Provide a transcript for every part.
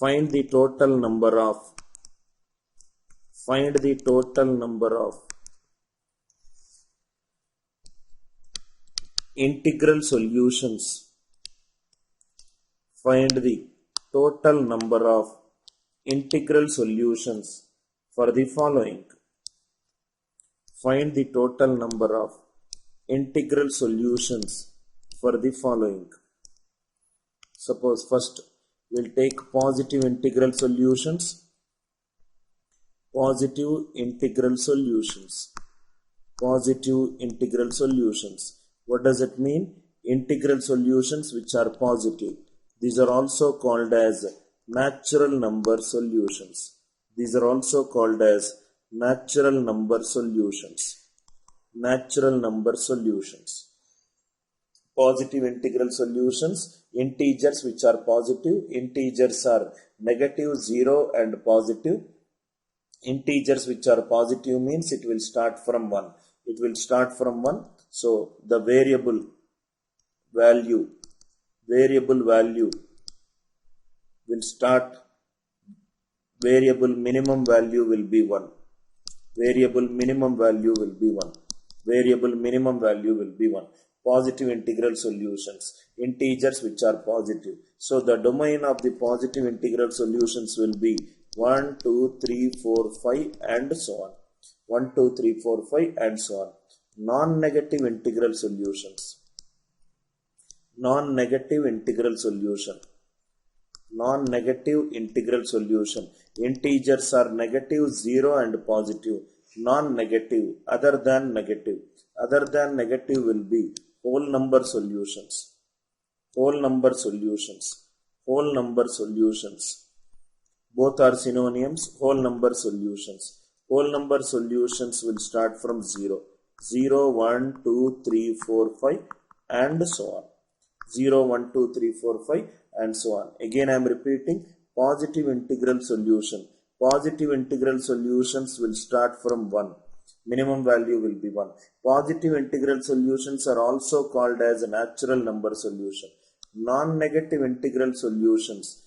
find the total number of integral solutions. Find the total number of integral solutions for the following. Find the total number of integral solutions for the following. Suppose first we'll take positive integral solutions. Positive integral solutions. What does it mean? Integral solutions which are positive. These are also called as natural number solutions. Natural number solutions. Positive integral solutions, integers which are positive. Integers are negative, 0 and positive. Integers which are positive means it will start from 1. So the variable value will start, variable minimum value will be 1. Positive integral solutions, integers which are positive. So the domain of the positive integral solutions will be 1, 2, 3, 4, 5 and so on. Non-negative integral solutions. Integers are negative, 0 and positive. Non-negative, other than negative will be whole number solutions. Both are synonyms. Whole number solutions will start from 0. 0, 1, 2, 3, 4, 5 and so on. 0, 1, 2, 3, 4, 5 and so on. Again I am repeating, positive integral solutions will start from 1. Minimum value will be 1. Positive integral solutions are also called as a natural number solution. Non-negative integral solutions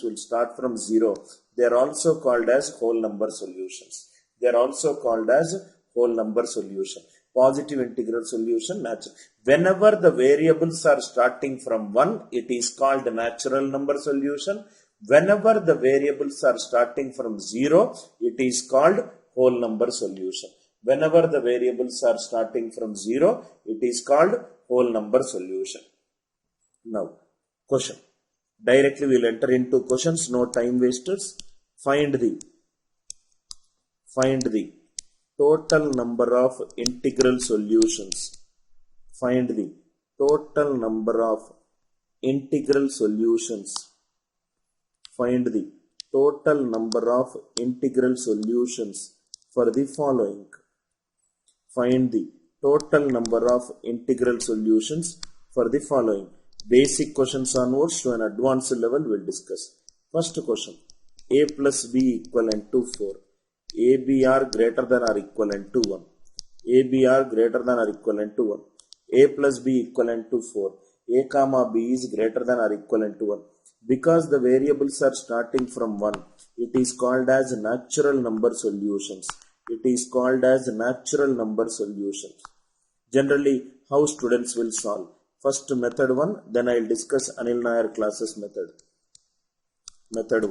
will start from 0. They are also called as whole number solutions. Positive integral solution, natural. Whenever the variables are starting from 1, it is called natural number solution. Whenever the variables are starting from 0, it is called whole number solution. Now, question. Directly we will enter into questions, no time wasters. Find the total number of integral solutions. For the following. Basic questions onwards to an advanced level we will discuss. First question. A plus B equivalent to 4. AB are greater than or equivalent to 1. A plus B equivalent to 4. A comma B is greater than or equivalent to 1. Because the variables are starting from 1, it is called as natural number solutions. Generally, how students will solve? First method 1, then I will discuss ANIL NAIR classes method. Method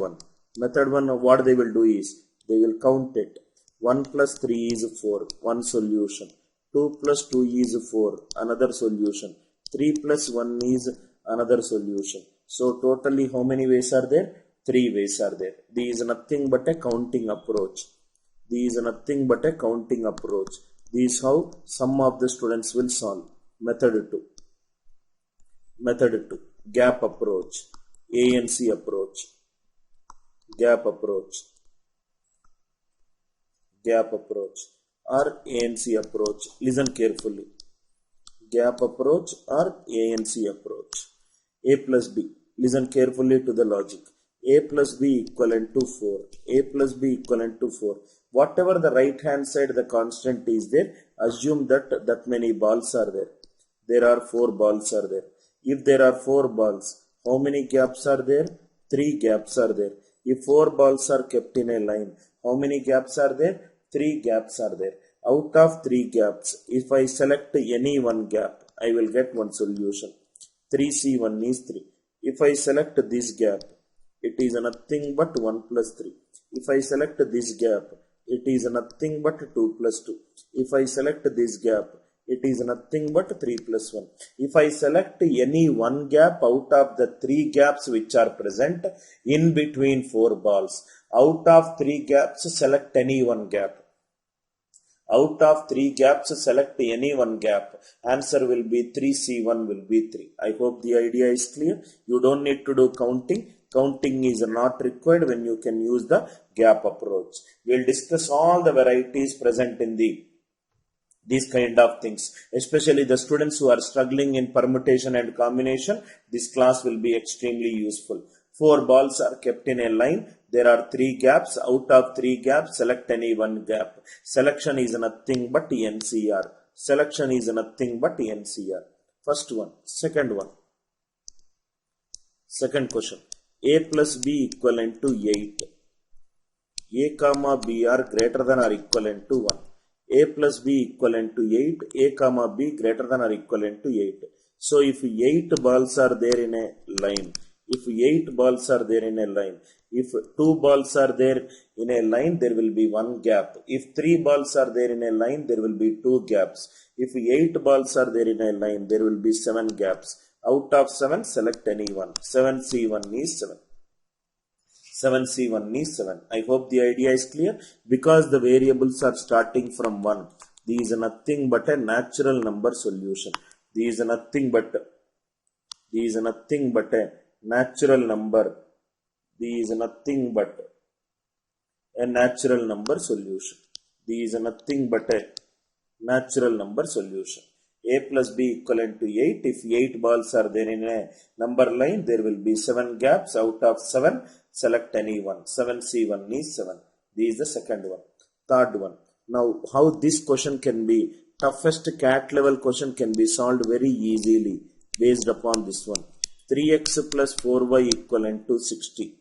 1, what they will do is, they will count it. 1 plus 3 is 4, one solution. 2 plus 2 is 4, another solution. 3 plus 1 is another solution. So totally how many ways are there? 3 ways are there. This is nothing but a counting approach. This is how some of the students will solve. Method 2, gap approach, ANC approach. Or ANC approach. Listen carefully. Gap approach or ANC approach. A plus B. Listen carefully to the logic. A plus B equivalent to 4. Whatever the right hand side the constant is there, assume that many balls are there. There are 4 balls are there. If there are 4 balls, How many gaps are there? 3 gaps are there. If 4 balls are kept in a line, how many gaps are there? 3 gaps are there. Out of 3 gaps, if I select any one gap, I will get one solution. 3C1 is 3. If I select this gap, it is nothing but 1 plus 3. If I select this gap, it is nothing but 2 plus 2. If I select this gap, it is nothing but 3 plus 1. If I select any one gap out of the 3 gaps which are present in between 4 balls, out of 3 gaps, select any one gap. Out of 3 gaps, select any one gap. Answer will be 3C1 will be 3. I hope the idea is clear. You don't need to do counting. Counting is not required when you can use the gap approach. We will discuss all the varieties present in these kind of things. Especially the students who are struggling in permutation and combination, this class will be extremely useful. 4 balls are kept in a line. There are 3 gaps. Out of 3 gaps, select any one gap. Selection is nothing but NCR. Selection is nothing but NCR. First one. Second one. Second question. A plus B equivalent to 8. A comma B are greater than or equivalent to 1. A plus B equivalent to 8. A comma B greater than or equivalent to 8. So if 8 balls are there in a line, if 8 balls are there in a line, if 2 balls are there in a line, there will be 1 gap. If 3 balls are there in a line, there will be 2 gaps. If 8 balls are there in a line, there will be 7 gaps. Out of 7, select any one. 7C1 is 7. 7C1 is 7. I hope the idea is clear. Because the variables are starting from 1, these are nothing but a natural number solution. These are nothing but a natural number. These are nothing but a natural number solution. These are nothing but a natural number solution. A plus B equivalent to 8. If 8 balls are there in a number line, there will be 7 gaps. Out of 7, select any one. 7C1 is 7. This is the second one. Third one. Now, how this question can be, toughest cat level question can be solved very easily based upon this one. 3x plus 4y equivalent to 60.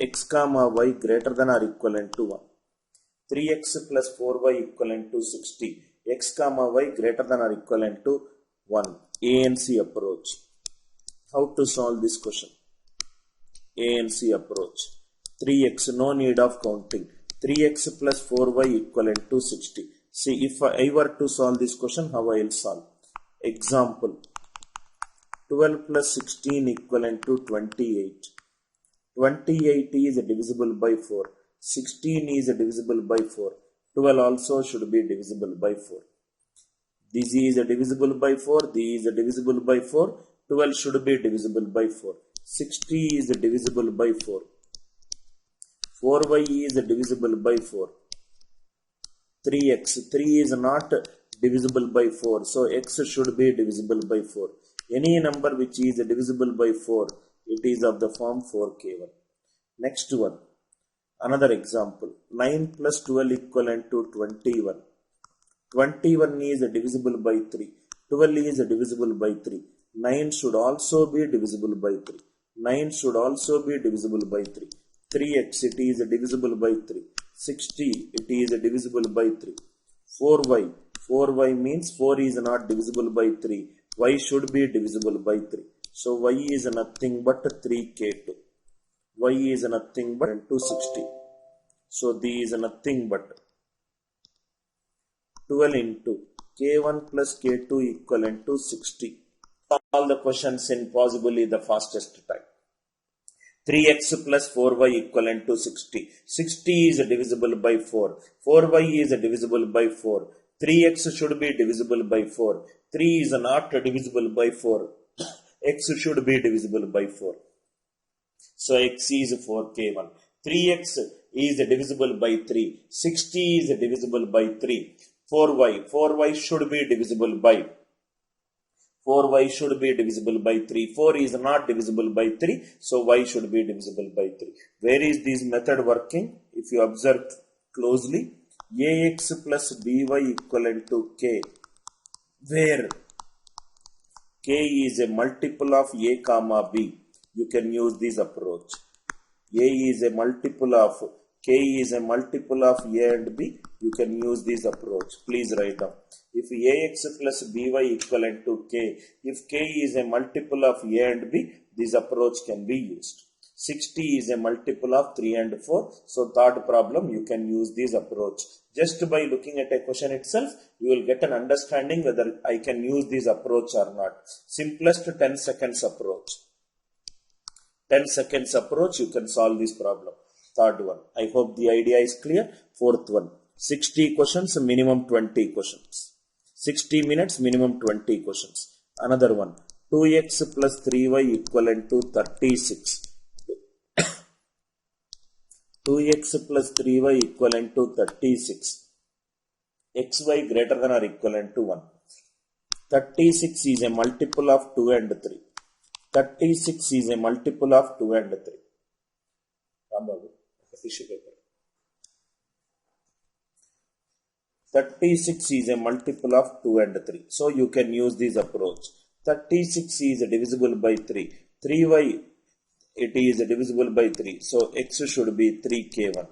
X comma y greater than or equivalent to 1. 3x plus 4y equivalent to 60. X comma y greater than or equivalent to 1. ANC approach. How to solve this question? ANC approach. 3x, no need of counting. 3x plus 4y equivalent to 60. See, if I were to solve this question, how I will solve? Example. 12 plus 16 equivalent to 28. 28 is divisible by 4. 16 is divisible by 4. 12 also should be divisible by 4. This is divisible by 4. This is divisible by 4. 12 should be divisible by 4. 60 is divisible by 4. 4y is divisible by 4. 3x. 3 is not divisible by 4. So x should be divisible by 4. Any number which is divisible by 4, it is of the form 4k1. Next one. Another example. 9 plus 12 equivalent to 21. 21 is divisible by 3. 12 is divisible by 3. 9 should also be divisible by 3. 9 should also be divisible by 3. 3x, it is divisible by 3. 60, it is divisible by 3. 4y. 4y means 4 is not divisible by 3. Y should be divisible by 3. So y is nothing but 3k2. Y is nothing but 260. So these is nothing but 12 into k1 plus k2 equivalent to 60. All the questions in possibly the fastest time. 3x plus 4y equivalent to 60. 60 is divisible by 4. 4y is divisible by 4. 3x should be divisible by 4. 3 is not divisible by 4. X should be divisible by 4. So x is 4k1. 3x is divisible by 3. 60 is divisible by 3. 4y should be divisible by 4y should be divisible by 3. 4 is not divisible by 3. So y should be divisible by 3. Where is this method working? If you observe closely, ax plus by equivalent to k, where k is a multiple of a comma b. you can use this approach. A is a multiple of K is a multiple of A and B, you can use this approach. Please write down. If AX plus BY equivalent to K, if K is a multiple of A and B, this approach can be used. 60 is a multiple of 3 and 4. So third problem, you can use this approach. Just by looking at a question itself, you will get an understanding whether I can use this approach or not. Simplest 10 seconds approach. 10 seconds approach, you can solve this problem. Third one. I hope the idea is clear. Fourth one. 60 questions, minimum 20 questions. 60 minutes, minimum 20 questions. Another one. 2x plus 3y equivalent to 36. 2x plus 3y equivalent to 36. xy greater than or equivalent to 1. 36 is a multiple of 2 and 3. 36 is a multiple of 2 and 3. Tissue paper. 36 is a multiple of 2 and 3. So you can use this approach. 36 is divisible by 3. 3y, it is divisible by 3. So x should be 3k1.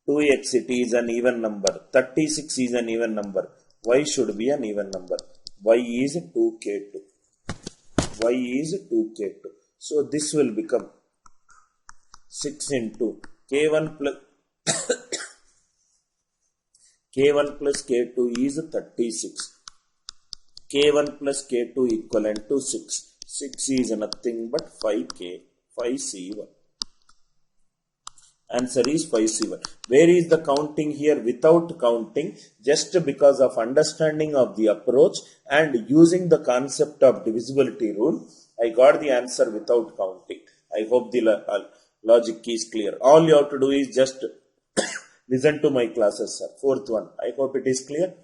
2x, it is an even number. 36 is an even number. Y should be an even number. Y is 2k2. Y is 2k2. So this will become 6 into k1 plus k1 plus k2 is 36. K1 plus k2 equivalent to 6. 6 is nothing but 5c1. Answer is 5c1. Where is the counting here? Without counting, just because of understanding of the approach and using the concept of divisibility rule, I got the answer without counting. I hope the logic is clear. All you have to do is just listen to my classes, sir. Fourth one. I hope it is clear.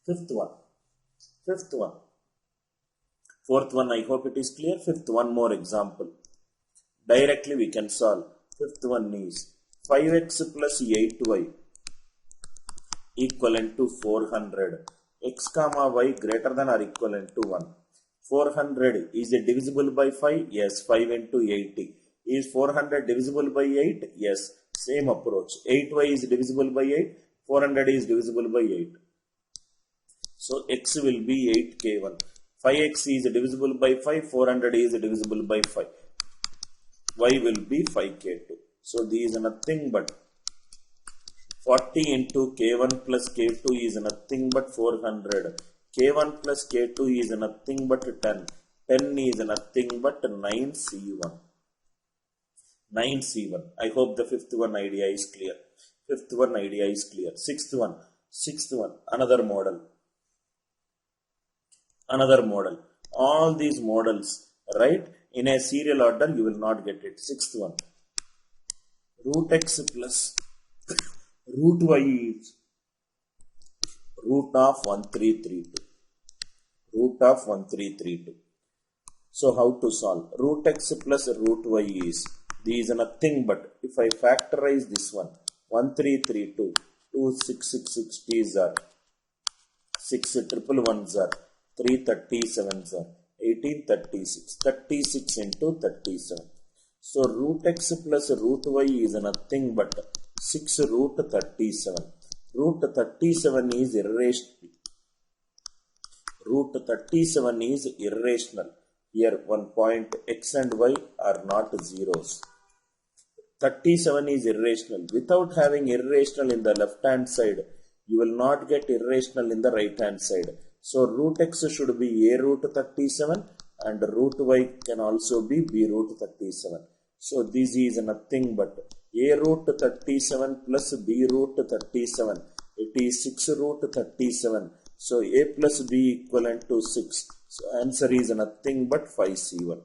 Fifth one. Fourth one, I hope it is clear. Fifth, one more example. Directly we can solve. Fifth one is 5x plus 8y equivalent to 400. X comma y greater than or equivalent to 1. 400 is it divisible by 5? Yes. 5 into 80. Is 400 divisible by 8? Yes. Same approach. 8y is divisible by 8. 400 is divisible by 8. So x will be 8k1. 5x is divisible by 5. 400 is divisible by 5. Y will be 5k2. So this is nothing but 40 into k1 plus k2 is nothing but 400. K1 plus k2 is nothing but 10. 10 is nothing but 9c1. 9c1. I hope the fifth one idea is clear. Fifth one idea is clear. Sixth one. Another model. All these models, right? In a serial order, you will not get it. Sixth one. Root x plus root y is root of 1332. Root of 1332. So how to solve? Root x plus root y is, these are nothing but, if I factorize this one, 1332, 2666 are 6 triple ones are 337s are 1836. 36 into 37. So root x plus root y is nothing but 6 root 37. Root 37 is irrational. Root 37 is irrational. Here one point x and y are not zeros. 37 is irrational. Without having irrational in the left hand side, you will not get irrational in the right hand side. So root x should be a root 37 and root y can also be b root 37. So this is nothing but a root 37 plus b root 37. It is 6 root 37. So a plus b equivalent to 6. So answer is nothing but 5c1.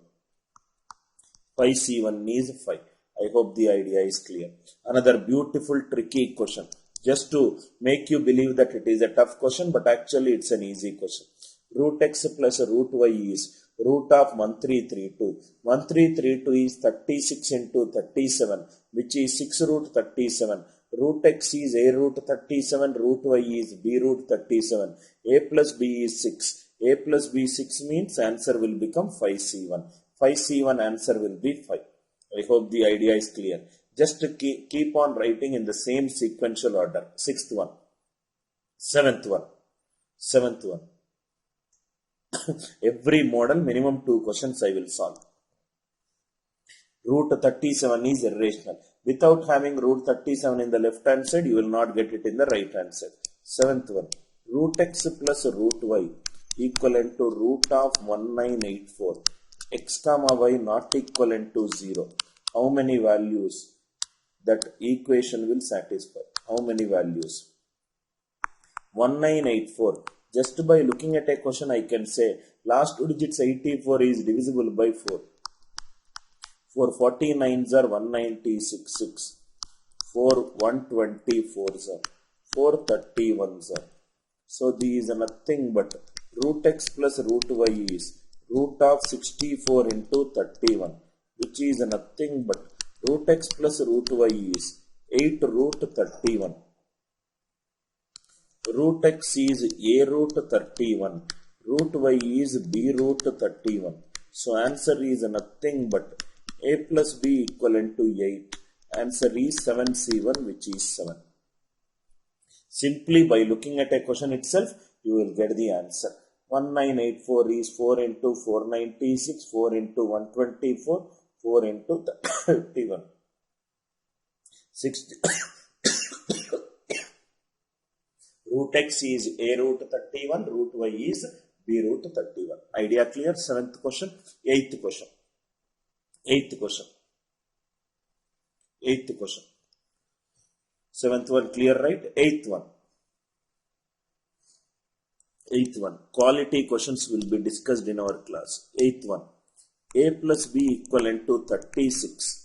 5c1 is 5. I hope the idea is clear. Another beautiful tricky question. Just to make you believe that it is a tough question, but actually it's an easy question. Root x plus root y is root of 1332. 1332 is 36 into 37, which is 6 root 37. Root x is a root 37, root y is b root 37. A plus b is 6. A plus B 6 means answer will become 5C1. 5C1 answer will be 5. I hope the idea is clear. Just keep on writing in the same sequential order. 6th one. 7th one. 7th one. Every model minimum 2 questions I will solve. Root 37 is irrational. Without having root 37 in the left hand side, you will not get it in the right hand side. 7th one. Root x plus root y equivalent to root of 1984. X comma y not equivalent to 0. How many values that equation will satisfy? How many values? 1984. Just by looking at a question, I can say last two digits 84 is divisible by 4. 4 49s are 196. 4 124s are 431s are. So these are nothing but root x plus root y is root of 64 into 31, which is nothing but root x plus root y is 8 root 31. Root x is a root 31. Root y is b root 31. So answer is nothing but a plus b equivalent to 8. Answer is 7C1, which is 7. Simply by looking at a question itself, you will get the answer. 1984 is 4 into 496, 4 into 124, 4 into 51. 60. Root x is a root 31, root y is b root 31. Idea clear? 7th question. 8th question. 8th question. 8th question. 7th one clear, right? 8th one. 8th one. Quality questions will be discussed in our class. 8th one. A plus b equivalent to 36.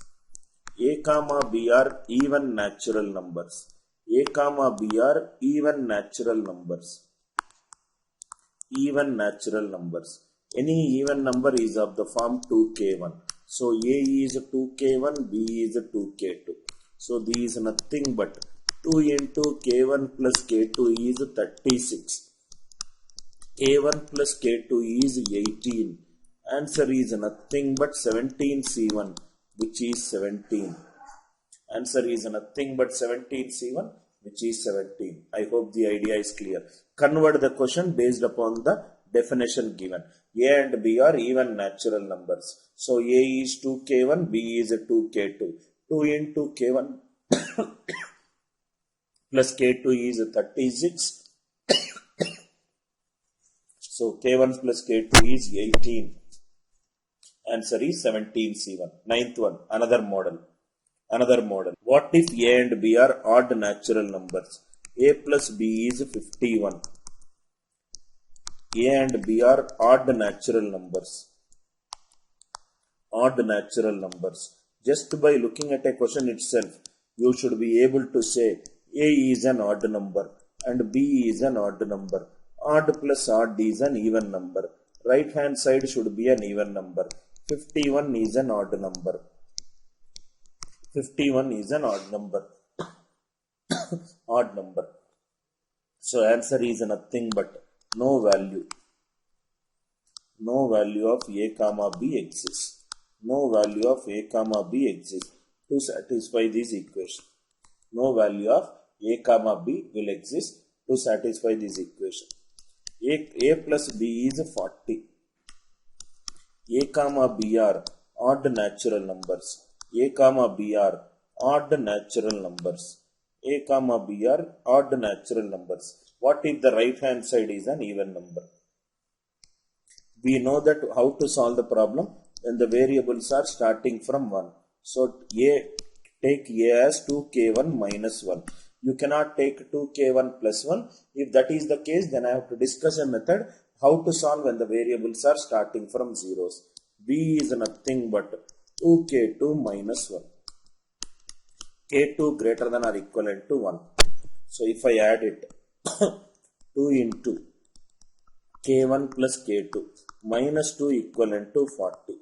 A comma b are even natural numbers. A comma b are even natural numbers. Even natural numbers. Any even number is of the form 2k1. So A is 2k1, B is 2k2. So these is nothing but 2 into k1 plus k2 is 36. K1 plus k2 is 18. Answer is nothing but 17C1, which is 17. Answer is nothing but 17C1, which is 17. I hope the idea is clear. Convert the question based upon the definition given. A and B are even natural numbers. So A is 2k1, B is 2k2. 2 into k1 plus k2 is 36. So k1 plus k2 is 18. Answer is 17C1. 9th one. Another model. Another model. What if A and B are odd natural numbers? A plus B is 51. A and B are odd natural numbers. Odd natural numbers. Just by looking at a question itself, you should be able to say A is an odd number and B is an odd number. Odd plus odd is an even number. Right hand side should be an even number. 51 is an odd number. 51 is an odd number. Odd number. So answer is nothing but no value. No value of A comma B exists. No value of A comma B exists to satisfy this equation. No value of A comma B will exist to satisfy this equation. A plus B is 40. A comma B are odd natural numbers. A comma B are odd natural numbers. A comma B are odd natural numbers. What if the right hand side is an even number? We know that how to solve the problem when the variables are starting from 1. So take A as 2k1 minus 1. You cannot take 2k1 plus 1. If that is the case, then I have to discuss a method how to solve when the variables are starting from zeros. B is nothing but 2k2 minus 1. K2 greater than or equivalent to 1. So if I add it, 2 into k1 plus k2 minus 2 equivalent to 40.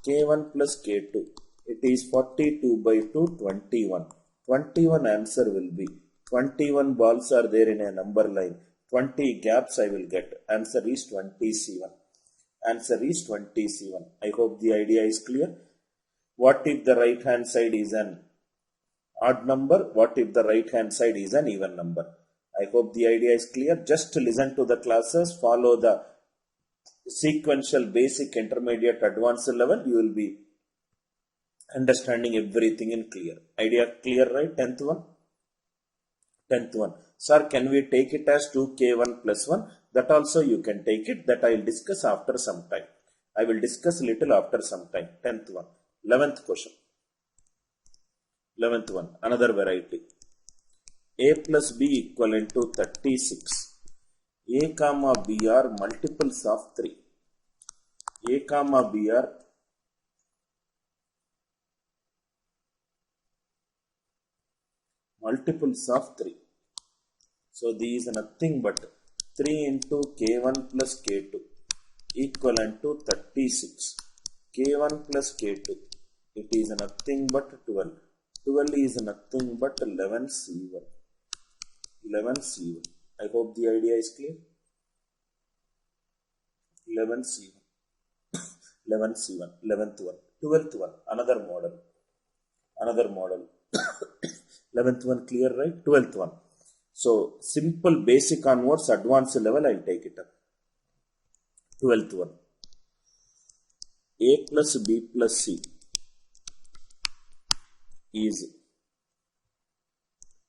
K1 plus K2. It is 42 by 2, 21. 21 answer will be 21 balls are there in a number line. 20 gaps I will get. Answer is 20C1. Answer is 20C1. I hope the idea is clear. What if the right hand side is an odd number? What if the right hand side is an even number? I hope the idea is clear. Just listen to the classes, follow the sequential, basic, intermediate, advanced level. You will be understanding everything in clear. Idea clear, right? 10th one. 10th one. Sir, can we take it as 2k1 plus 1? That also you can take it. That I will discuss after some time. I will discuss little after some time. 10th one. 11th question. 11th one. Another variety. A plus B equivalent to 36. A comma B are multiples of 3. A comma B are multiples of 3. So these are nothing but 3 into k1 plus k2 equivalent to 36. K1 plus k2. It is nothing but 12. 12 is nothing but 11C1. 11C1. I hope the idea is clear. 11C1. 11C1. 11th one. 12th one. Another model. Another model. 11th one clear, right? 12th one. So simple basic onwards, advanced level, I'll take it up. 12th one. A plus B plus C is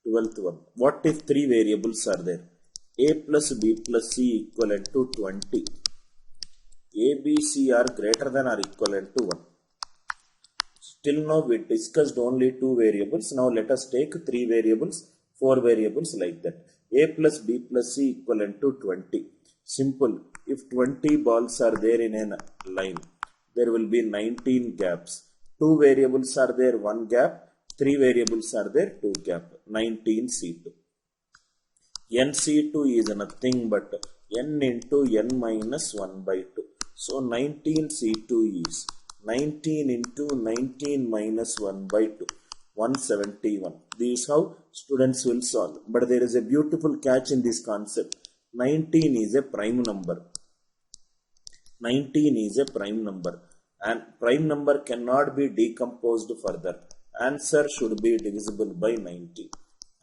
12th one. What if 3 variables are there? A plus B plus C equivalent to 20. A, B, C are greater than or equivalent to 1. Till now we discussed only 2 variables. Now let us take 3 variables, 4 variables like that. A plus B plus C equivalent to 20. Simple. If 20 balls are there in a line, there will be 19 gaps. 2 variables are there, 1 gap. 3 variables are there, 2 gap. 19C2. NC2 is nothing but n into n minus 1 by 2. So 19C2 is 19 into 19 minus 1 by 2. 171. This is how students will solve. But there is a beautiful catch in this concept. 19 is a prime number. 19 is a prime number. And prime number cannot be decomposed further. Answer should be divisible by 90.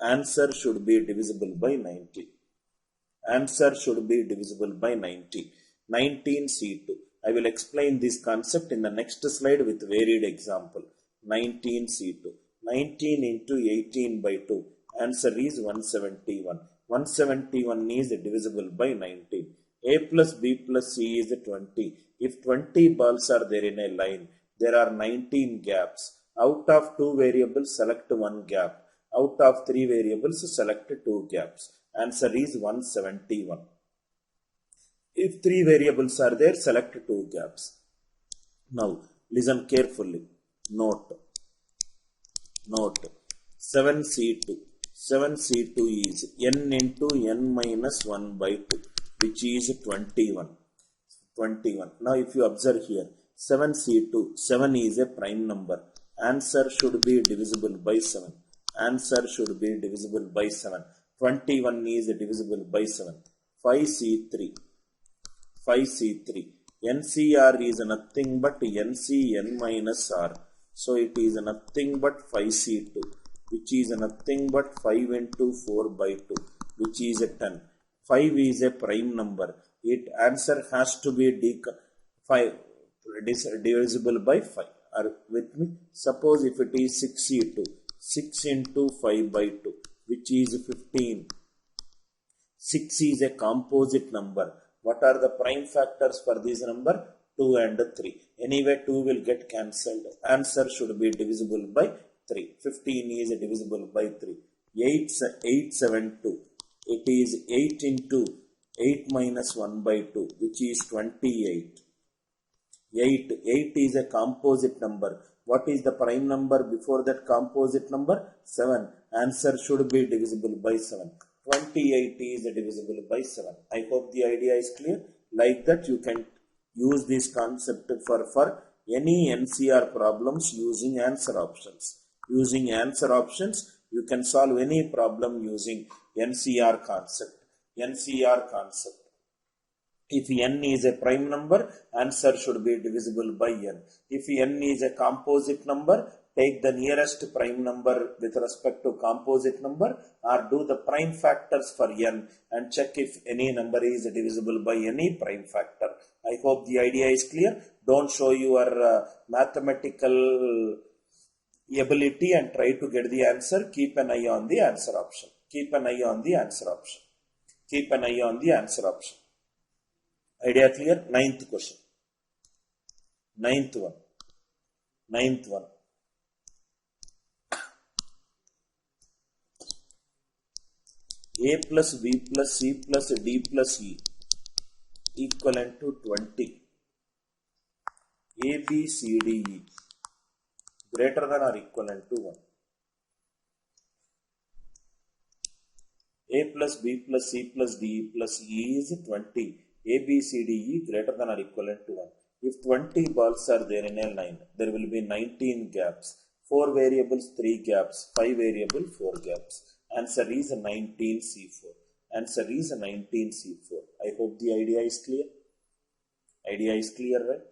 Answer should be divisible by 90. Answer should be divisible by 90. 19C2. I will explain this concept in the next slide with varied example. 19C2. 19 into 18 by 2. Answer is 171. 171 is divisible by 19. A plus B plus C is 20. If 20 balls are there in a line, there are 19 gaps. Out of 2 variables, select 1 gap. Out of 3 variables, select 2 gaps. Answer is 171. If 3 variables are there, select 2 gaps. Now, listen carefully. Note. 7C2. 7C2 is n into n minus 1 by 2, which is 21. 21. Now, if you observe here, 7C2, 7 is a prime number. Answer should be divisible by 7. Answer should be divisible by 7. 21 is divisible by 7. 5C3. 5C3. NCR is nothing but NCN minus R. So it is nothing but 5C2, which is nothing but 5 into 4 by 2, which is 10. 5 is a prime number. Its answer has to be divisible by 5. Are with me? Suppose if it is 6C2, 6 into 5 by 2, which is 15. 6 is a composite number. What are the prime factors for this number? 2 and 3. Anyway, 2 will get cancelled. Answer should be divisible by 3. 15 is divisible by 3. 872. It is 8 into 8 minus 1 by 2, which is 28. 8 is a composite number. What is the prime number before that composite number? 7. Answer should be divisible by 7. 28 is divisible by 7. I hope the idea is clear. Like that, you can use this concept for any NCR problems using answer options. Using answer options, you can solve any problem using NCR concept. NCR concept. If n is a prime number, answer should be divisible by n. If n is a composite number, take the nearest prime number with respect to composite number or do the prime factors for n and check if any number is divisible by any prime factor. I hope the idea is clear. Don't show your mathematical ability and try to get the answer. Keep an eye on the answer option. Keep an eye on the answer option. Keep an eye on the answer option. Idea clear? Ninth question. Ninth one. A plus B plus C plus D plus E equivalent to 20. A, B, C, D, E greater than or equivalent to 1. A plus B plus C plus D plus E is 20. A, B, C, D, E greater than or equivalent to 1. If 20 balls are there in L9, there will be 19 gaps. 4 variables, 3 gaps. 5 variables, 4 gaps. Answer is 19C4. Answer is 19C4. I hope the idea is clear. Idea is clear, right?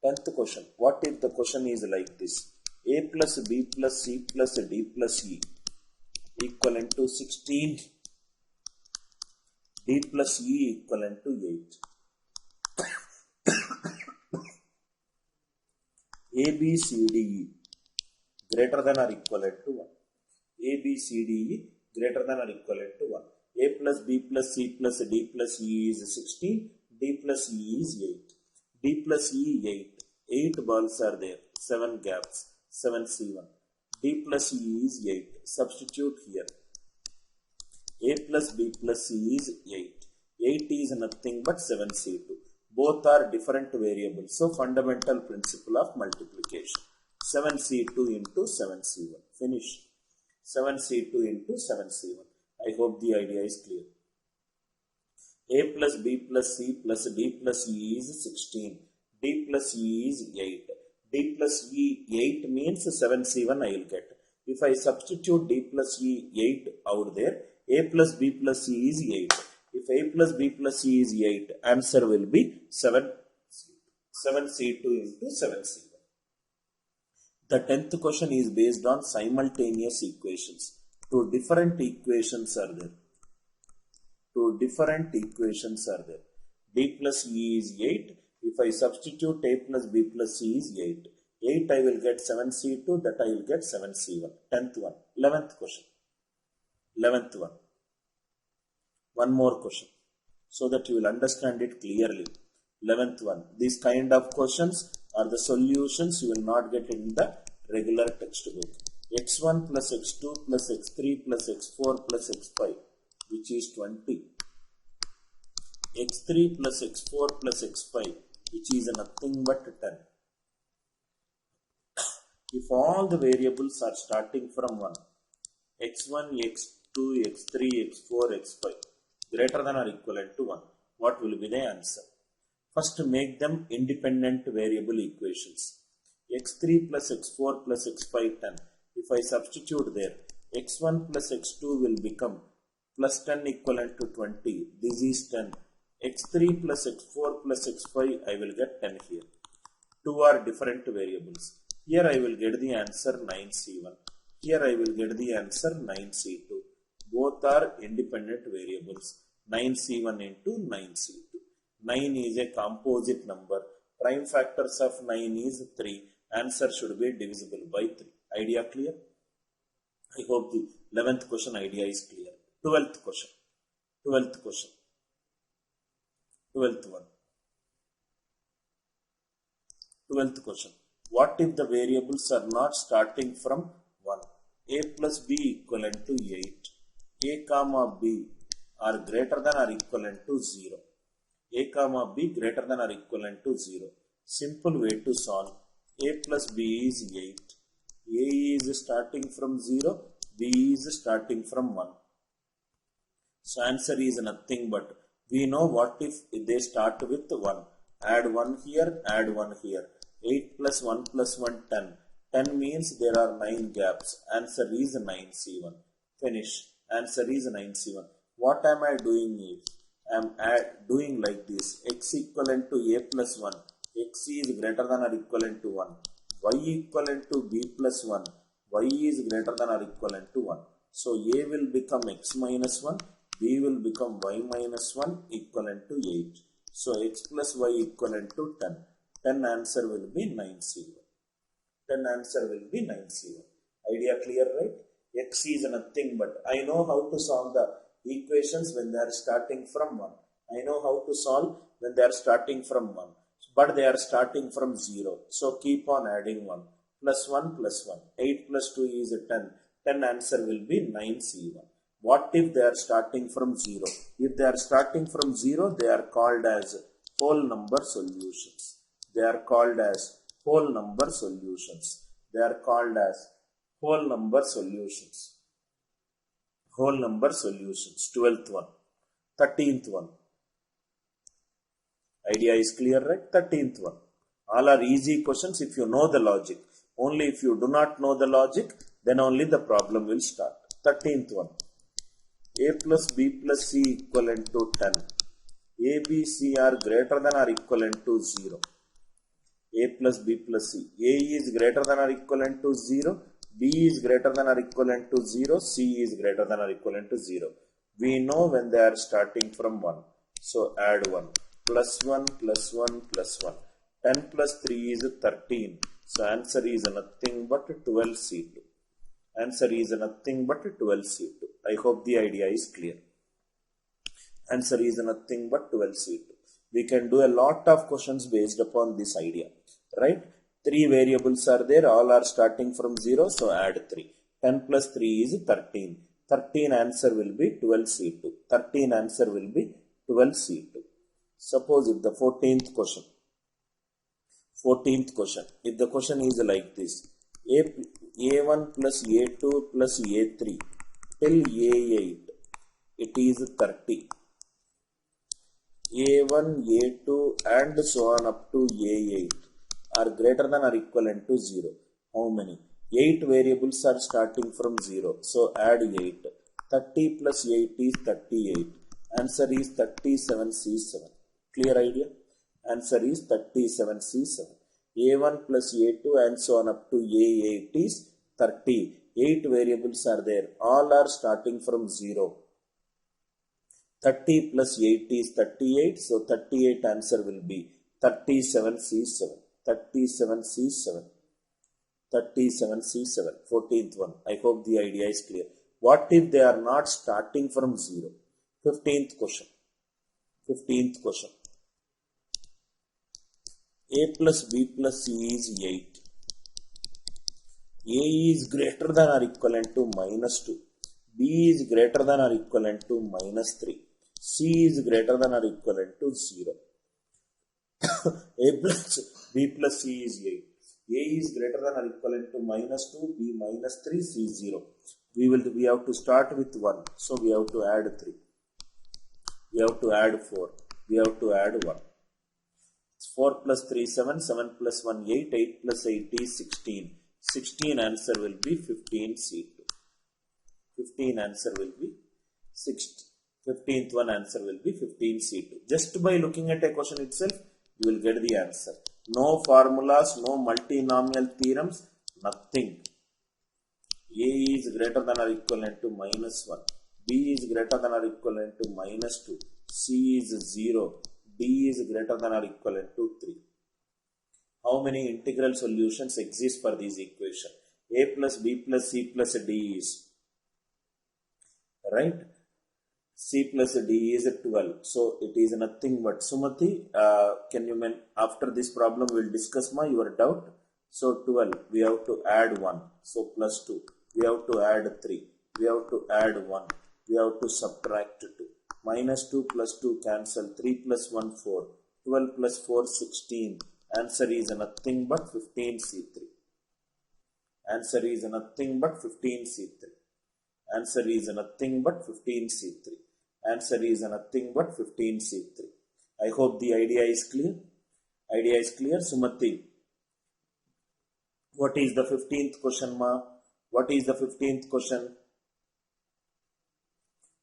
10th question. What if the question is like this? A plus B plus C plus D plus E equivalent to 16. D plus E equivalent to 8. A, B, C, D, E greater than or equivalent to 1. A, B, C, D, E greater than or equivalent to 1. A plus B plus C plus D plus E is 16. D plus E is 8. D plus E 8. 8 balls are there. 7 gaps. 7 C1. D plus E is 8. Substitute here. A plus B plus C is 8. 8 is nothing but 7C2. Both are different variables. So, fundamental principle of multiplication. 7C2 into 7C1. Finish. 7C2 into 7C1. I hope the idea is clear. A plus B plus C plus D plus E is 16. D plus E is 8. D plus E 8 means 7C1 I will get. If I substitute D plus E 8 out there, A plus B plus C is 8. If A plus B plus C is 8, answer will be 7C2 into 7C1. The 10th question is based on simultaneous equations. Two different equations are there. D plus E is 8. If I substitute A plus B plus C is 8. 8 I will get 7C2, that I will get 7C1. 10th one. 11th question. 11th one. One more question, so that you will understand it clearly. 11th one. These kind of questions are the solutions you will not get in the regular textbook. X1 plus X2 plus X3 plus X4 plus X5, which is 20. X3 plus X4 plus X5, which is nothing but 10. If all the variables are starting from 1, X1, X2, X3, X4, X5, greater than or equivalent to 1, what will be the answer? First, make them independent variable equations. X3 plus X4 plus X5, 10. If I substitute there, X1 plus X2 will become plus 10 equivalent to 20. This is 10. X3 plus X4 plus X5, I will get 10 here. Two are different variables. Here I will get the answer 9C1. Here I will get the answer 9C2. Both are independent variables. 9C1 into 9C2. 9 is a composite number. Prime factors of 9 is 3. Answer should be divisible by 3. Idea clear? I hope the 11th question idea is clear. 12th question. 12th question. 12th one. 12th question. What if the variables are not starting from 1? A plus B equivalent to 8. A comma B are greater than or equivalent to 0. A comma B greater than or equivalent to 0. Simple way to solve. A plus B is 8. A is starting from 0. B is starting from 1. So answer is nothing but, we know what if they start with 1. Add 1 here, add 1 here. 8 plus 1 plus 1, 10. 10 means there are 9 gaps. Answer is 9C1. Finish. Answer is 9C1. what am I doing is, I am doing like this, x equivalent to a plus 1, x is greater than or equivalent to 1, y equivalent to b plus 1, y is greater than or equivalent to 1. So a will become x minus 1, b will become y minus 1 equivalent to 8. So x plus y equivalent to 10. 10 answer will be 9C1. 10 answer will be 9C1. Idea clear, right? X is nothing but, I know how to solve the equations when they are starting from 1. I know how to solve when they are starting from 1. But they are starting from 0. So keep on adding 1. Plus 1 plus 1. 8 plus 2 is 10. 10 answer will be 9C1. What if they are starting from 0? If they are starting from 0, they are called as whole number solutions. They are called as whole number solutions. They are called as whole number solutions. Whole number solutions. 12th one. 13th one. Idea is clear, right? 13th one. All are easy questions if you know the logic. Only if you do not know the logic, then only the problem will start. 13th one. A plus B plus C equivalent to 10. A, B, C are greater than or equivalent to 0. A plus B plus C. A is greater than or equivalent to 0. B is greater than or equivalent to 0. C is greater than or equivalent to 0. We know when they are starting from 1. So add 1. Plus 1 plus 1 plus 1. 10 plus 3 is 13. So answer is nothing but 12C2. Answer is nothing but 12C2. I hope the idea is clear. Answer is nothing but 12C2. We can do a lot of questions based upon this idea. Right? 3 variables are there. All are starting from 0. So add 3. 10 plus 3 is 13. 13 answer will be 12C2. 13 answer will be 12C2. Suppose if the 14th question. 14th question. If the question is like this. A1 plus A2 plus A3 till A8. It is 30. A1, A2 and so on up to A8 are greater than or equivalent to 0. How many? 8 variables are starting from 0. So add 8. 30 plus 8 is 38. Answer is 37C7. Clear idea? Answer is 37C7. A1 plus A2 and so on up to A8 is 30. 8 variables are there. All are starting from 0. 30 plus 8 is 38. So 38 answer will be 37C7. 37C7. 37C7. 14th one. I hope the idea is clear. What if they are not starting from 0? 15th question. 15th question. A plus B plus C is 8. A is greater than or equivalent to minus 2. B is greater than or equivalent to minus 3. C is greater than or equivalent to 0. A plus B plus C is 8. A is greater than or equivalent to minus 2, B minus 3, C 0. We have to start with 1. So we have to add 3. We have to add 4. We have to add 1. 4 plus 3, 7. 7 plus 1, 8. 8 plus 8 is 16. 16 answer will be 15C2. 15 answer will be 16. 15th one answer will be 15C2. Just by looking at a question itself, you will get the answer. No formulas, no multinomial theorems, nothing. A is greater than or equivalent to minus 1. B is greater than or equivalent to minus 2. C is 0. D is greater than or equivalent to 3. How many integral solutions exist for this equation? A plus B plus C plus D is, right? C plus D is 12. So it is nothing but, Sumati, can you after this problem we will discuss your doubt. So 12, we have to add 1. So plus 2. We have to add 3. We have to add 1. We have to subtract 2. Minus 2 plus 2 cancel. 3 plus 1 4. 12 plus 4 16. Answer is nothing but 15C3. Answer is nothing but 15C3. Answer is nothing but 15C3. Answer is nothing but 15C3. I hope the idea is clear. Idea is clear, Sumati. What is the 15th question, ma? What is the 15th question?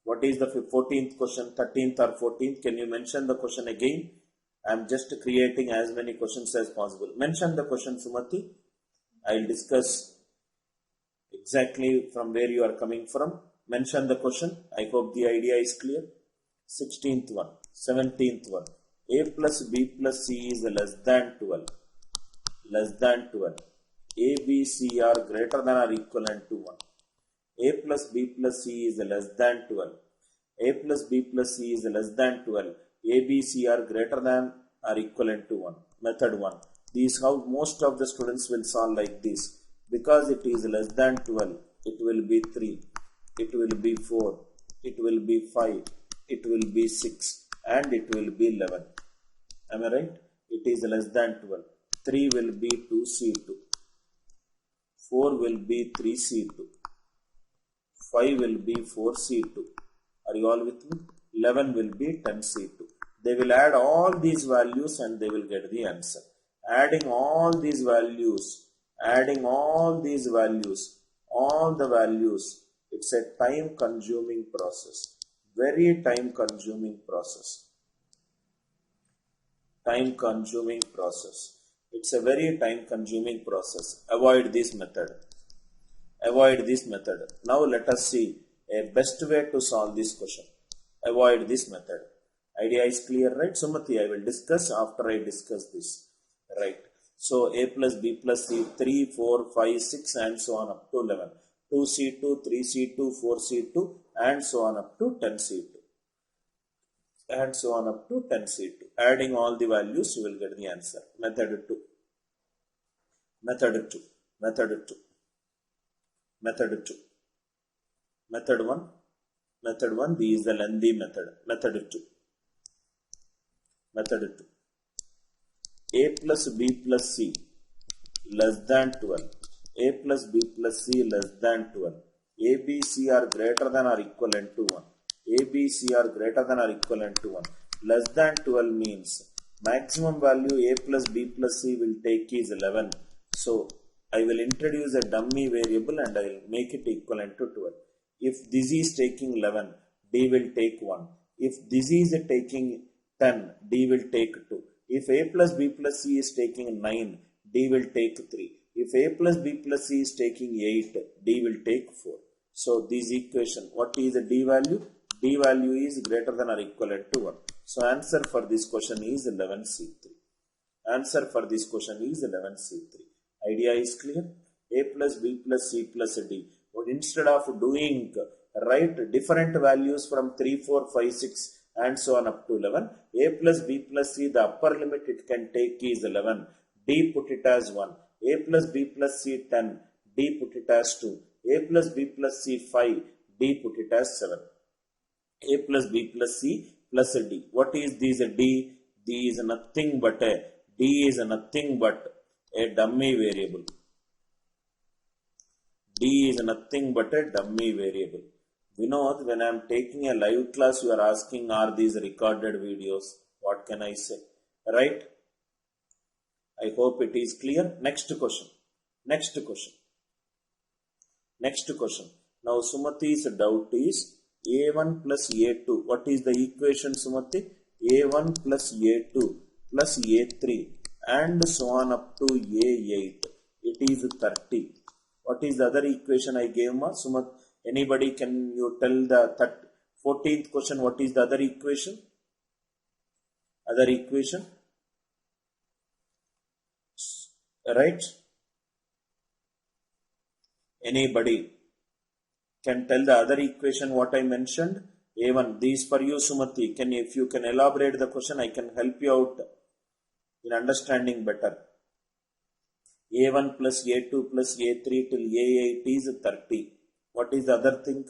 What is the 14th question, 13th or 14th? Can you mention the question again? I am just creating as many questions as possible. Mention the question, Sumati. I will discuss exactly from where you are coming from. Mention the question. I hope the idea is clear. 16th one, 17th one. A plus B plus C is less than 12. Less than 12. A, B, C are greater than or equivalent to 1. A plus B plus C is less than 12. A plus B plus C is less than 12. A, B, C are greater than or equivalent to 1. Method 1. This is how most of the students will solve like this. Because it is less than 12, it will be 3, it will be 4, it will be 5, it will be 6, and it will be 11. Am I right? It is less than 12. 3 will be 2C2. 4 will be 3C2. 5 will be 4C2. Are you all with me? 11 will be 10C2. They will add all these values and they will get the answer. Adding all these values, all the values, it's a time consuming process. Very time consuming process. Time consuming process. It's a very time consuming process. Avoid this method. Avoid this method. Now let us see a best way to solve this question. Avoid this method. Idea is clear, right? Sumati, I will discuss after I discuss this. Right. So A plus B plus C, 3, 4, 5, 6 and so on up to 11. 2C2, 3C2, 4C2 and so on up to 10C2. And so on up to 10C2. Adding all the values, you will get the answer. Method 2. Method 2. Method 2. Method 2. Method 1. Method 1. This is the lengthy method. Method 2. Method 2. A plus B plus C less than 12. A plus B plus C less than 12. A, B, C are greater than or equivalent to 1. A, B, C are greater than or equivalent to 1. Less than 12 means maximum value A plus B plus C will take is 11. So I will introduce a dummy variable and I will make it equivalent to 12. If this is taking 11, D will take 1. If this is taking 10, D will take 2. If A plus B plus C is taking 9, D will take 3. If A plus B plus C is taking 8, D will take 4. So this equation, what is the D value? D value is greater than or equivalent to 1. So answer for this question is 11C3. Answer for this question is 11C3. Idea is clear? A plus B plus C plus D. But instead of doing write different values from 3, 4, 5, 6 and so on up to 11, A plus B plus C, the upper limit it can take is 11. D put it as 1. A plus B plus C 10. D put it as 2. A plus B plus C 5. D put it as 7. A plus B plus C plus D. What is this D? D is nothing but a dummy variable. D is nothing but a dummy variable. Vinod, when I am taking a live class, you are asking, are these recorded videos? What can I say? Right? I hope it is clear. Next question. Next question. Next question. Now Sumati's doubt is A1 plus A2. What is the equation, Sumati? A1 plus A2 plus A3 and so on up to A8. It is 30. What is the other equation I gave, ma? Sumat, anybody, can you tell the 14th question? What is the other equation? Other equation? Right? Anybody can tell the other equation what I mentioned? A1. This for you, Sumati. If you can elaborate the question, I can help you out in understanding better. A1 plus A2 plus A3 till A8 is 30. What is the other thing?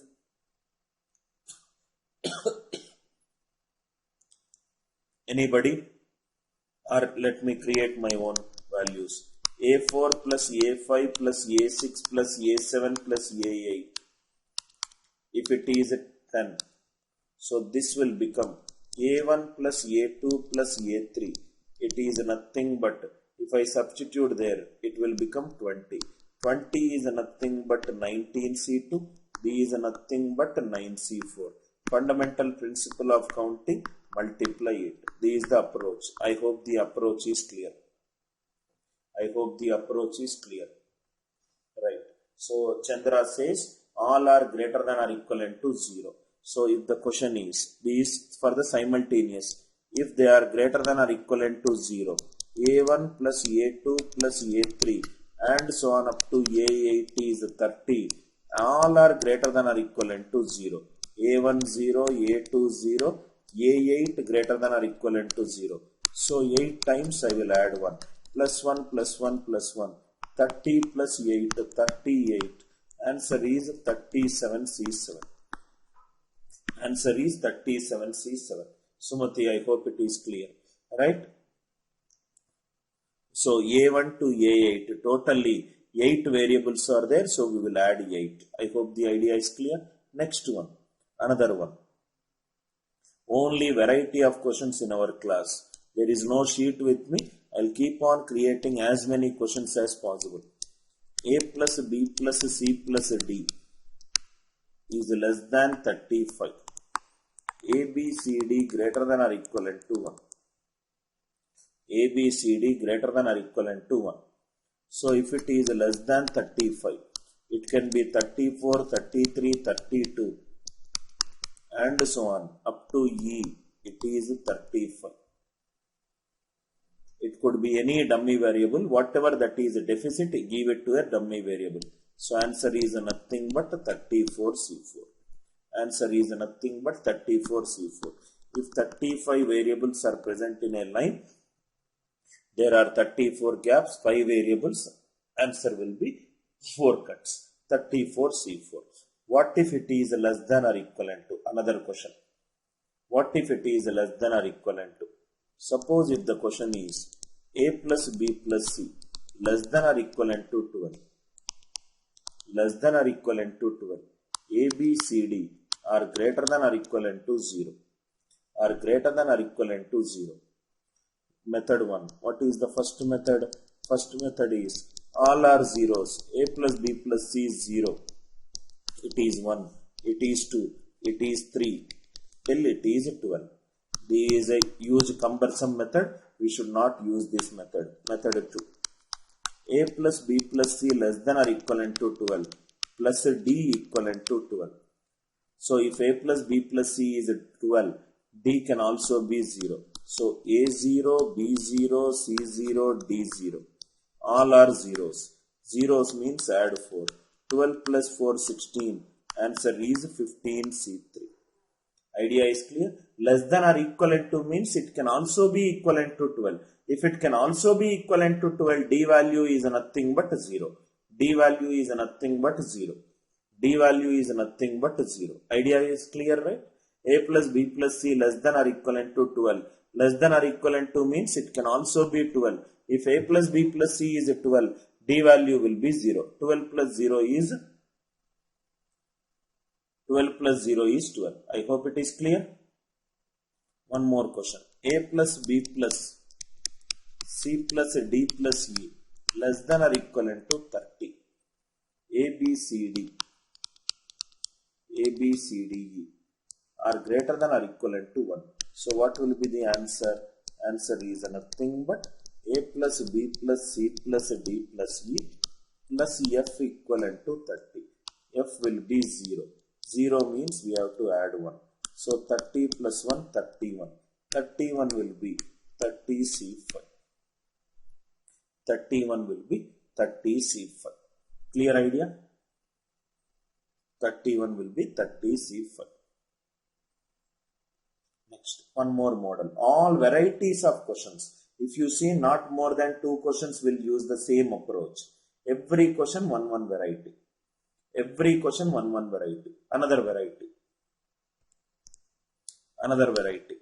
Anybody? Or let me create my own values. A4 plus A5 plus A6 plus A7 plus A8. If it is 10. So this will become A1 plus A2 plus A3. It is nothing but, if I substitute there, it will become 20. 20 is nothing but 19C2. B is nothing but 9C4. Fundamental principle of counting, multiply it. This is the approach. I hope the approach is clear. I hope the approach is clear. Right. So Chandra says all are greater than or equivalent to 0. So if the question is, these for the simultaneous, if they are greater than or equivalent to 0, A1 plus A2 plus A3 and so on up to A8 is 30, all are greater than or equivalent to 0. A1 0, A2 0, A8 greater than or equivalent to 0. So 8 times I will add 1. Plus 1 plus 1 plus 1. 30 plus 8, 38. Answer is 37C7. Answer is 37C7. Sumati, I hope it is clear. Right? So A1 to A8, totally 8 variables are there, so we will add 8. I hope the idea is clear. Next one, another one. Only variety of questions in our class. There is no sheet with me. I'll keep on creating as many questions as possible. A plus B plus C plus D is less than 35. A, B, C, D greater than or equivalent to 1. A, B, C, D greater than or equivalent to 1. So if it is less than 35, it can be 34, 33, 32 and so on up to E, it is 35. It could be any dummy variable, whatever that is a deficit, give it to a dummy variable. So answer is nothing but 34C4. Answer is nothing but 34C4. If 35 variables are present in a line, there are 34 gaps, 5 variables, answer will be 4 cuts, 34C4. What if it is less than or equivalent to? Another question. What if it is less than or equivalent to? Suppose if the question is A plus B plus C less than or equivalent to 12. Less than or equivalent to 12. A, B, C, D are greater than or equivalent to 0. Are greater than or equivalent to 0. Method 1. What is the first method? First method is all are zeros. A plus B plus C is 0. It is 1. It is 2. It is 3. Till it is 12. This is a huge cumbersome method. We should not use this method. Method 2. A plus B plus C less than or equivalent to 12 plus D equivalent to 12. So if A plus B plus C is 12, D can also be 0. So A0, B0, C0, D0. All are zeros. Zeros means add 4. 12 plus 4, 16. Answer is 15C3. Idea is clear? Less than or equivalent to means it can also be equivalent to 12. If it can also be equivalent to 12, D value is nothing but 0. D value is nothing but 0. D value is nothing but 0. Idea is clear, right? A plus B plus C less than or equivalent to 12. Less than or equivalent to means it can also be 12. If A plus B plus C is 12, D value will be 0. 12 plus 0 is 12 plus 0 is 12. I hope it is clear. One more question. A plus B plus C plus D plus E less than or equivalent to 30. A, B, C, D. A, B, C, D, E are greater than or equivalent to 1. So what will be the answer? Answer is nothing but A plus B plus C plus D plus E plus F equivalent to 30. F will be 0. 0 means we have to add 1. So 30 plus 1, 31. 31 will be 30C5. 31 will be 30C5. Clear idea? 31 will be 30C5. Next, one more model. All varieties of questions. If you see, not more than 2 questions will use the same approach. Every question, one variety. Every question, one variety. Another variety. Another variety.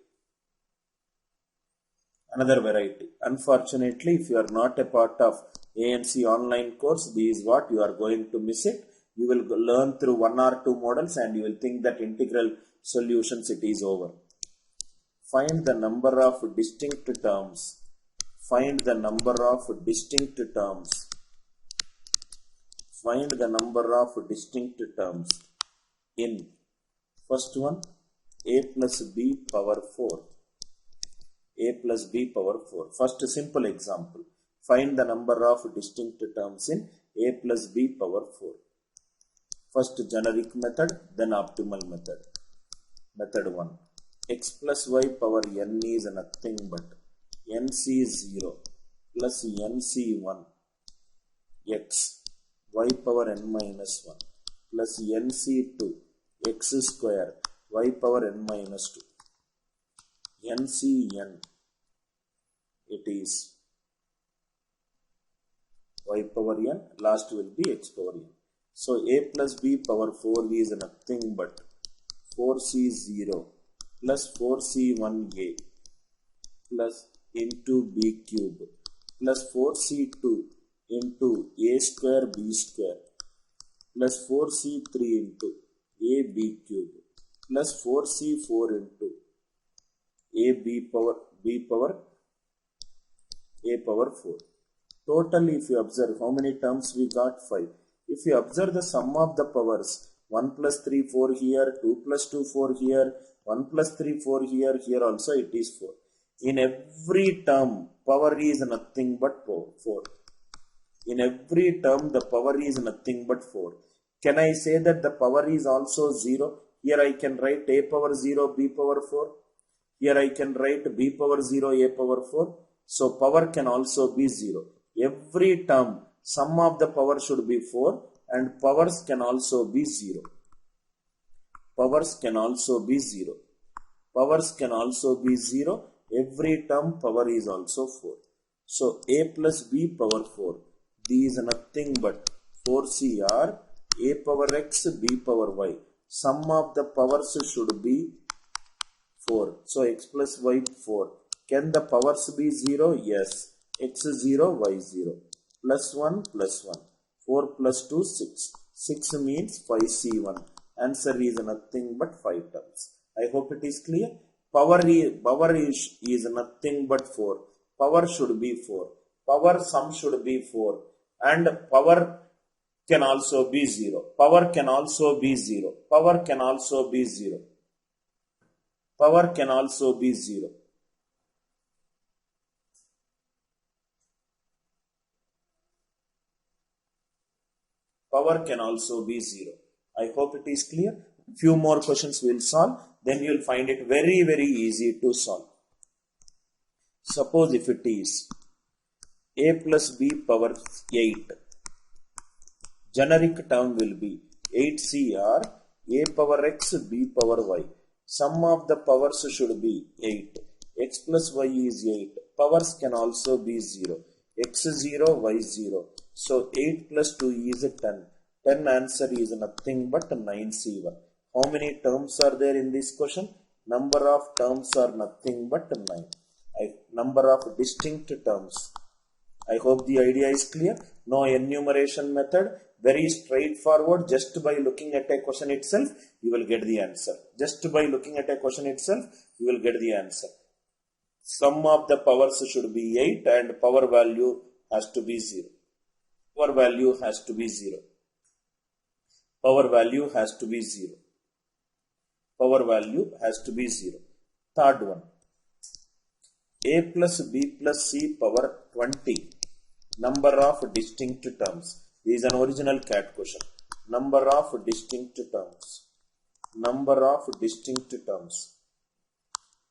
Another variety. Unfortunately, if you are not a part of ANC online course, this is what you are going to miss it. You will learn through 1 or 2 models and you will think that integral solutions it is over. Find the number of distinct terms. Find the number of distinct terms. Find the number of distinct terms in first one a plus b power 4. A plus b power 4. First simple example. Find the number of distinct terms in a plus b power 4. First generic method, then optimal method. Method 1. X plus y power n is nothing but nc0 plus nc1 x y power n minus 1 plus nc2 x square y power n minus 2. Ncn, it is y power n, last will be x power n. So a plus b power 4 is nothing but 4c0 plus 4c1a plus into b cube plus 4c2 into a square b square plus 4c3 into a b cube plus 4c4 into a power a power 4. Total, if you observe how many terms we got, 5. If you observe the sum of the powers, 1 plus 3 4 here, 2 plus 2 4 here, 1 plus 3 4 here, here also it is 4. In every term, power is nothing but 4. In every term, the power is nothing but 4. Can I say that the power is also 0? Here I can write a power 0, b power 4. Here I can write b power 0, a power 4. So power can also be 0. Every term, sum of the power should be 4 and powers can also be 0. Powers can also be 0. Powers can also be 0. Every term power is also 4. So a plus b power 4. These are nothing but 4cr a power x b power y. Sum of the powers should be 4. So x plus y 4. Can the powers be 0? Yes. X 0, y 0. Plus 1, plus 1. 4 plus 2, 6. 6 means 5c1. Answer is nothing but 5 terms. I hope it is clear. Power is nothing but 4. Power should be 4. Power sum should be 4. And power can also be 0. Power can also be 0. Power can also be 0. Power can also be 0. Power can also be 0. I hope it is clear. Few more questions we will solve. Then you will find it very, very easy to solve. Suppose if it is a plus b power 8. Generic term will be 8cr a power x b power y. Sum of the powers should be 8. X plus y is 8. Powers can also be 0. X 0, y 0. So 8 plus 2 is 10. 10 answer is nothing but 9c1. How many terms are there in this question? Number of terms are nothing but 9. Number of distinct terms. I hope the idea is clear. No enumeration method. Very straightforward. Just by looking at a question itself, you will get the answer. Just by looking at a question itself, you will get the answer. Sum of the powers should be 8 and power value has to be 0. Power value has to be 0. Power value has to be 0. Power value has to be 0. Third one. A plus b plus c power 20. Number of distinct terms. This is an original CAT question. Number of distinct terms. Number of distinct terms.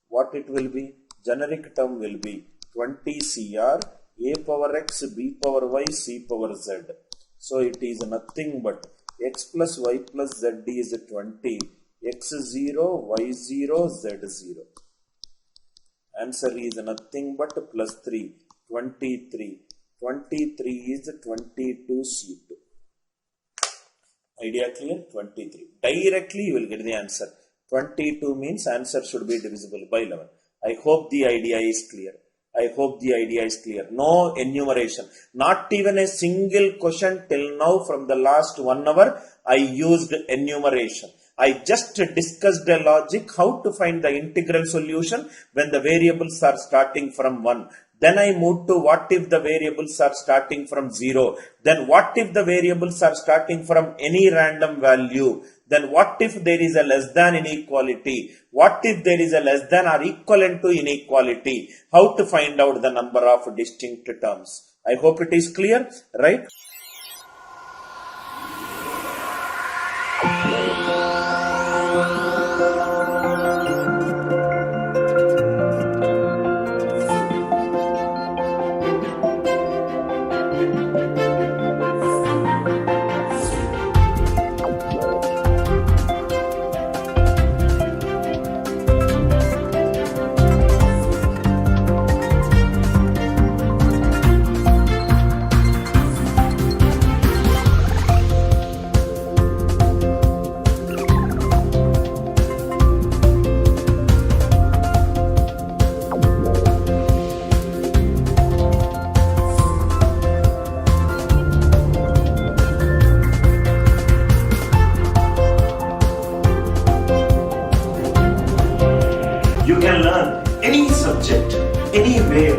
What it will be? Generic term will be 20cr a power x b power y c power z. So it is nothing but x plus y plus z is 20. x0, y0, z0. Answer is nothing but plus 3. 23. 23 is 22c2. Idea clear? 23. Directly you will get the answer. 22 means answer should be divisible by 11. I hope the idea is clear. I hope the idea is clear. No enumeration. Not even a single question till now from the last 1 hour I used enumeration. I just discussed a logic how to find the integral solution when the variables are starting from 1. Then I moved to what if the variables are starting from 0. Then what if the variables are starting from any random value. Then what if there is a less than inequality? What if there is a less than or equivalent to inequality? How to find out the number of distinct terms. I hope it is clear, right? You can learn any subject, anywhere,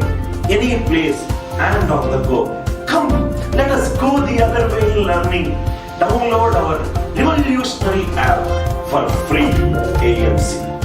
any place, and on the go. Come, let us go the other way in learning. Download our revolutionary app for free AMC.